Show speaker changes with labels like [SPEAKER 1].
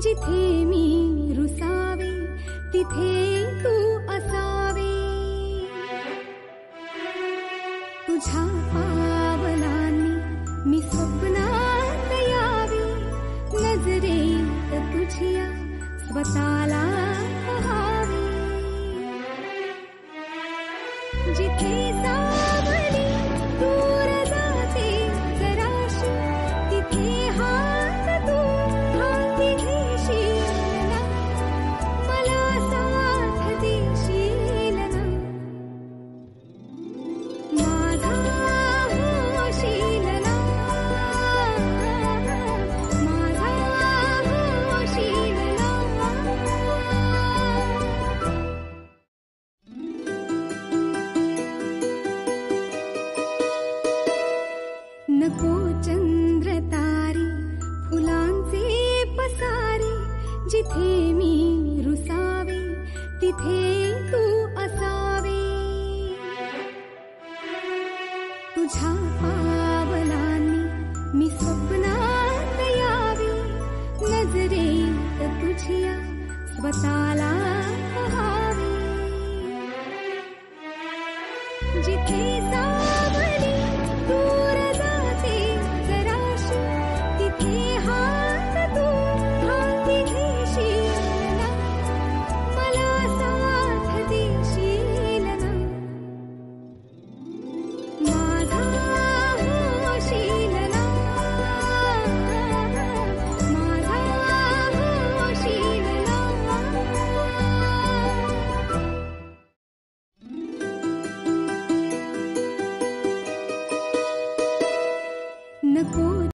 [SPEAKER 1] जिथे मी रुसावे तिथे तू असावे, तुझ्या पावलांनी मी स्वप्नात यावे, नजरेत तुझ्या स्वतःला पहावे, जिथे सावली दूर जाते जराशी, तिथे हात तू हाती घेशील ना, मला साथ देशील ना, माझा होशील ना, माझा होशील ना. नको चंद्र तारे फुलांचे पसारे, जिथे मी रुसावे तिथे तू असावे, तुझ्या पावलांनी मी स्वप्नात यावे, नजरेत तुझ्या स्वतःला पहावे, जिथे सावली दूर जाते जराशी, तिथे हात तू हाती घेशील ना, मला साथ देशील ना, माझा होशील ना, माझा होशील ना. नको